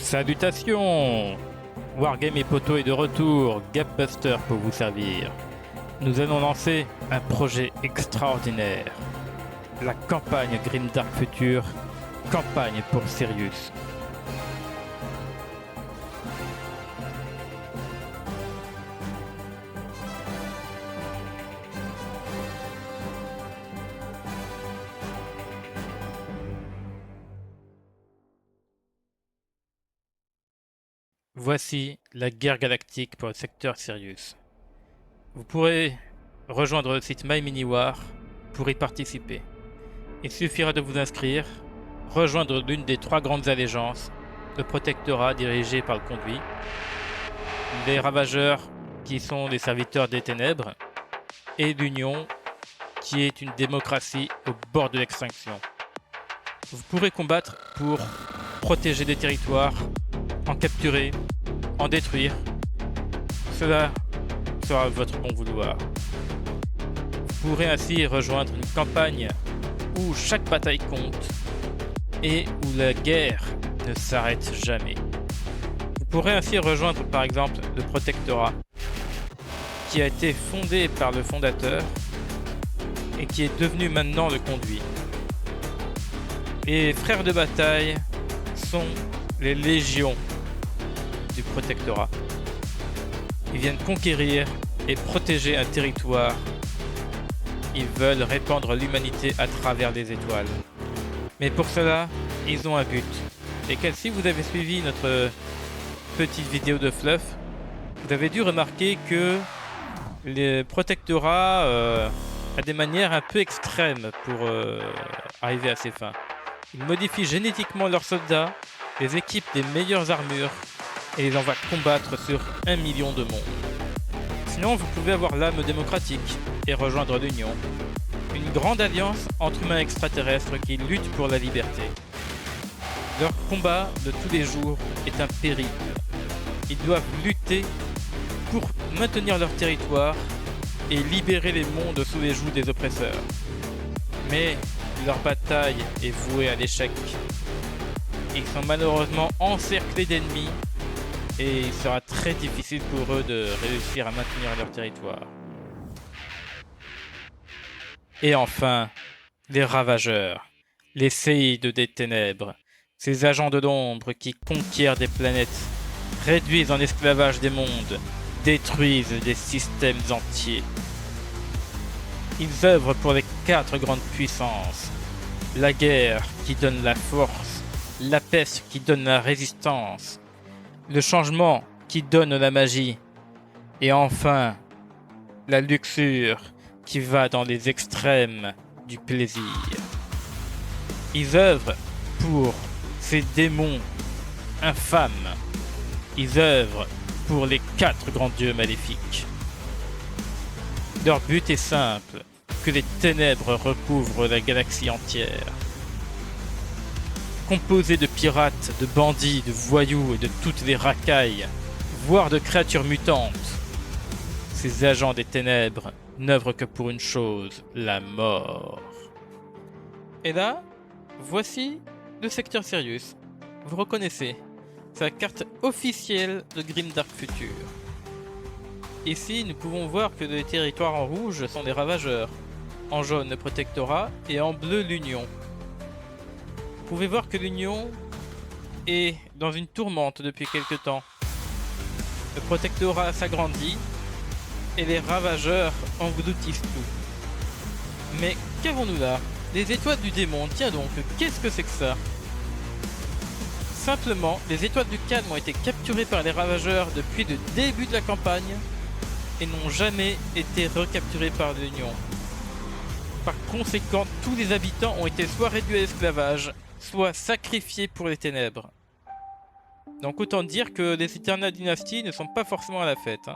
Salutations! Wargame et Poto est de retour, Gapbuster pour vous servir. Nous allons lancer un projet extraordinaire. La campagne Grimdark Future, campagne pour Sirius. Voici la guerre galactique pour le secteur Sirius. Vous pourrez rejoindre le site MyMiniWar pour y participer. Il suffira de vous inscrire, rejoindre l'une des trois grandes allégeances, le Protectorat dirigé par le Conduit, les Ravageurs qui sont les serviteurs des ténèbres, et l'Union qui est une démocratie au bord de l'extinction. Vous pourrez combattre pour protéger des territoires, en capturer, en détruire. Cela sera votre bon vouloir. Vous pourrez ainsi rejoindre une campagne où chaque bataille compte et où la guerre ne s'arrête jamais. Vous pourrez ainsi rejoindre par exemple le Protectorat qui a été fondé par le fondateur et qui est devenu maintenant le Conduit. Les frères de bataille sont les légions du Protectorat. Ils viennent conquérir et protéger un territoire. Ils veulent répandre l'humanité à travers les étoiles. Mais pour cela, ils ont un but. Et que si vous avez suivi notre petite vidéo de fluff, vous avez dû remarquer que le Protectorat a des manières un peu extrêmes pour arriver à ses fins. Ils modifient génétiquement leurs soldats, les équipent des meilleures armures et les envoient combattre sur 1 million de mondes. Sinon, vous pouvez avoir l'âme démocratique et rejoindre l'Union, une grande alliance entre humains extraterrestres qui luttent pour la liberté. Leur combat de tous les jours est un périple. Ils doivent lutter pour maintenir leur territoire et libérer les mondes sous les joues des oppresseurs. Mais leur bataille est vouée à l'échec. Ils sont malheureusement encerclés d'ennemis et il sera très difficile pour eux de réussir à maintenir leur territoire. Et enfin, les Ravageurs, les séides des ténèbres, ces agents de l'ombre qui conquièrent des planètes, réduisent en esclavage des mondes, détruisent des systèmes entiers. Ils œuvrent pour les 4 grandes puissances, la guerre qui donne la force, la peste qui donne la résistance, le changement qui donne la magie, et enfin, la luxure qui va dans les extrêmes du plaisir. Ils œuvrent pour ces démons infâmes. Ils œuvrent pour les 4 grands dieux maléfiques. Leur but est simple, que les ténèbres recouvrent la galaxie entière. Composé de pirates, de bandits, de voyous et de toutes les racailles, voire de créatures mutantes, ces agents des ténèbres n'œuvrent que pour une chose, la mort. Et là, voici le secteur Sirius. Vous reconnaissez, c'est la carte officielle de Grimdark Future. Ici, nous pouvons voir que les territoires en rouge sont les Ravageurs, en jaune le Protectorat et en bleu l'Union. Vous pouvez voir que l'Union est dans une tourmente depuis quelque temps. Le Protectorat s'agrandit et les Ravageurs engloutissent tout. Mais qu'avons-nous là? Les étoiles du démon, tiens donc, qu'est-ce que c'est que ça? Simplement, les étoiles du calme ont été capturées par les Ravageurs depuis le début de la campagne et n'ont jamais été recapturées par l'Union. Par conséquent, tous les habitants ont été soit réduits à l'esclavage, soit sacrifiés pour les ténèbres. Donc autant dire que les Eternal Dynasty ne sont pas forcément à la fête.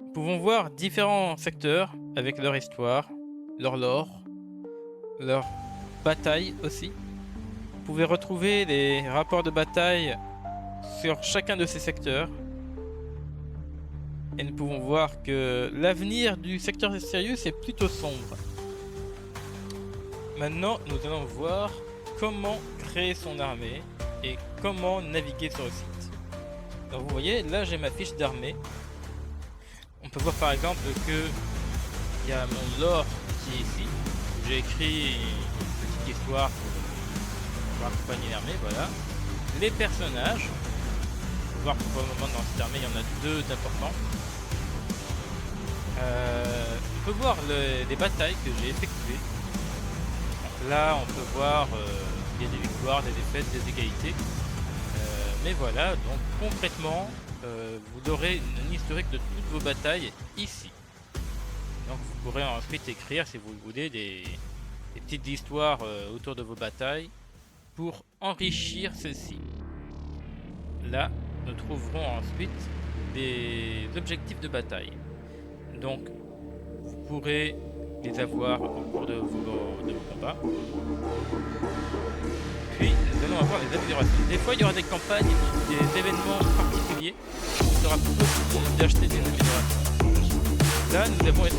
Nous pouvons voir différents secteurs avec leur histoire, leur lore, leur bataille aussi. Vous pouvez retrouver les rapports de bataille sur chacun de ces secteurs. Et nous pouvons voir que l'avenir du secteur Sirius est plutôt sombre. Maintenant, nous allons voir comment créer son armée et comment naviguer sur le site. Donc vous voyez, là j'ai ma fiche d'armée. On peut voir par exemple que il y a mon lore qui est ici. J'ai écrit une petite histoire pour accompagner l'armée, voilà. Les personnages, on peut voir que pour le moment dans cette armée il y en a 2 d'importants. On peut voir les batailles que j'ai effectuées. Donc là on peut voir il y a des victoires, des défaites, des égalités. Mais voilà, donc concrètement vous aurez une historique de toutes vos batailles ici. Donc vous pourrez ensuite écrire, si vous le voulez, des petites histoires autour de vos batailles pour enrichir celles-ci. Là, nous trouverons ensuite des objectifs de bataille. Donc vous pourrez les avoir au cours de vos combats. Puis nous allons avoir les améliorations. Des fois il y aura des campagnes, des événements particuliers. Il sera possible d'acheter des améliorations. Là nous avons été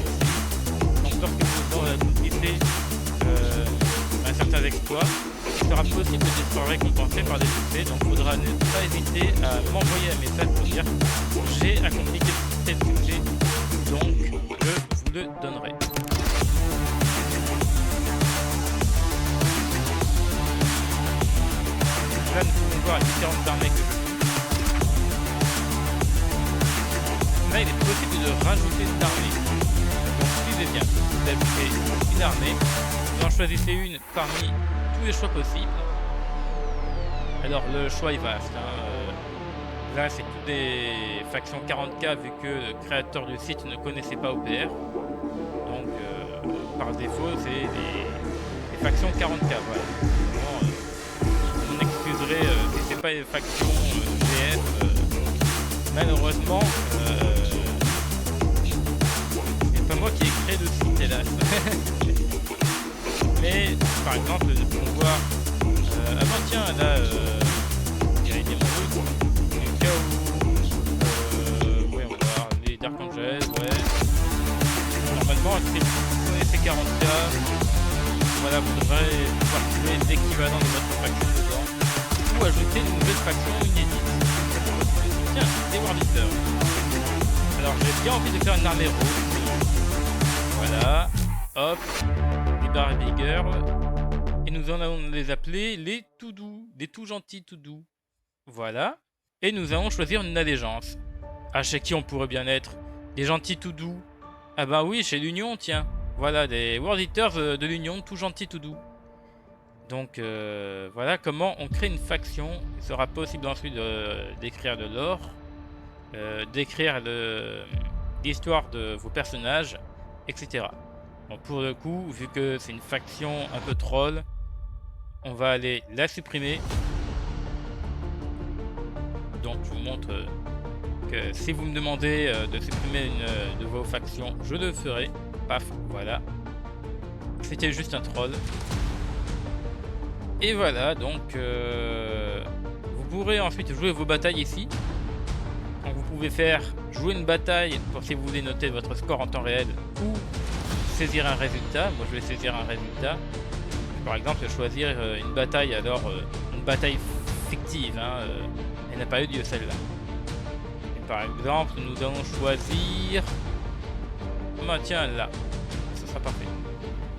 donc lorsque vous accomplissez un certain exploit, il sera possible d'être récompensé par des succès. Donc il faudra ne pas hésiter à m'envoyer un message pour dire j'ai accompli tel succès, donc je vous le donnerai. Là nous pouvons voir les différentes armées que je fais. Là il est possible de rajouter une armée. Donc suivez bien, vous avez une armée, vous en choisissez une parmi tous les choix possibles. Alors le choix est vaste, hein. Là c'est toutes des factions 40K vu que le créateur du site ne connaissait pas OPR. Donc par défaut c'est des factions 40K, voilà. On excuserait si c'est pas les factions GF, malheureusement c'est pas moi qui ai créé le site, hélas. Mais par exemple nous pouvons voir ah ben tiens là il y a des démons du cas où ouais on va voir les Dark Angels, ouais. Normalement si vous connaissez 40K, voilà, vous devrez pouvoir trouver l'équivalent de votre faction dedans ou ajouter une nouvelle faction inédite. Tiens, des War Leaders. Alors j'ai bien envie de faire une armée rouge. Voilà, hop, des Barbie Girls. Et nous allons les appeler les tout doux, des tout gentils tout doux. Voilà. Et nous allons choisir une allégeance. Ah, chez qui on pourrait bien être? Des gentils tout doux. Ah bah oui, chez l'Union, tiens. Voilà, des World Eaters de l'Union, tout gentils tout doux. Donc voilà comment on crée une faction. Il sera possible ensuite d'écrire de l'or, d'écrire l'histoire de vos personnages, etc. Bon, pour le coup, vu que c'est une faction un peu troll, on va aller la supprimer. Donc je vous montre que si vous me demandez de supprimer une de vos factions, je le ferai. Paf, voilà. C'était juste un troll. Et voilà, donc vous pourrez ensuite jouer vos batailles ici. Donc vous pouvez faire jouer une bataille pour si vous voulez noter votre score en temps réel ou saisir un résultat. Moi je vais saisir un résultat. Par exemple choisir une bataille, alors une bataille fictive, hein, elle n'a pas eu lieu celle-là. Par exemple nous allons choisir, bah, tiens là, ce sera parfait.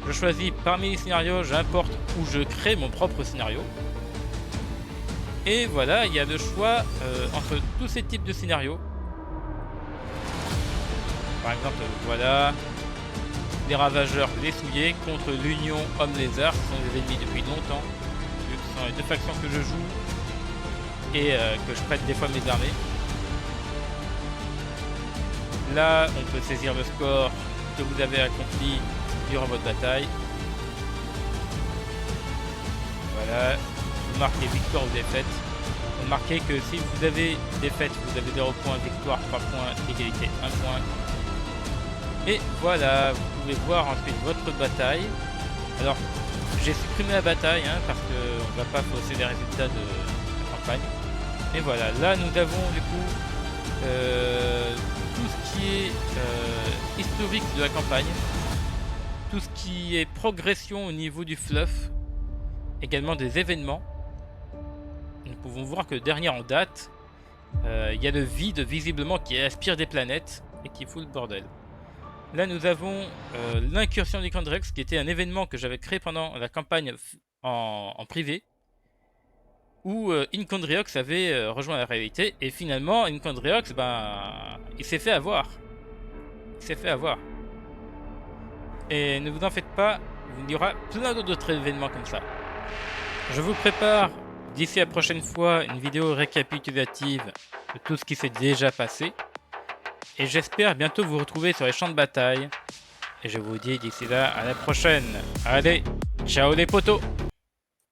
Je choisis parmi les scénarios, j'importe ou je crée mon propre scénario. Et voilà, il y a le choix entre tous ces types de scénarios. Par exemple, voilà, les ravageurs, les souillés contre l'Union Homme Lézard, ce sont des ennemis depuis longtemps. Ce sont les deux factions que je joue et que je prête des fois mes armées. Là, on peut saisir le score que vous avez accompli durant votre bataille. Voilà, vous marquez victoire ou défaite. Vous marquez que si vous avez défaite, vous avez 0 points, victoire 3 points, égalité 1 point. Et voilà, vous pouvez voir ensuite votre bataille. Alors, j'ai supprimé la bataille hein, parce qu'on ne va pas fausser les résultats de la campagne. Et voilà, là nous avons du coup tout ce qui est historique de la campagne, tout ce qui est progression au niveau du fluff, également des événements. Nous pouvons voir que dernier en date, il y a le vide visiblement qui aspire des planètes et qui fout le bordel. Là nous avons l'incursion d'Icandrex qui était un événement que j'avais créé pendant la campagne en privé, où Incandriox avait rejoint la réalité, et finalement Incandriox, il s'est fait avoir. Il s'est fait avoir. Et ne vous en faites pas, il y aura plein d'autres événements comme ça. Je vous prépare d'ici la prochaine fois une vidéo récapitulative de tout ce qui s'est déjà passé. Et j'espère bientôt vous retrouver sur les champs de bataille. Et je vous dis d'ici là à la prochaine. Allez, ciao les potos!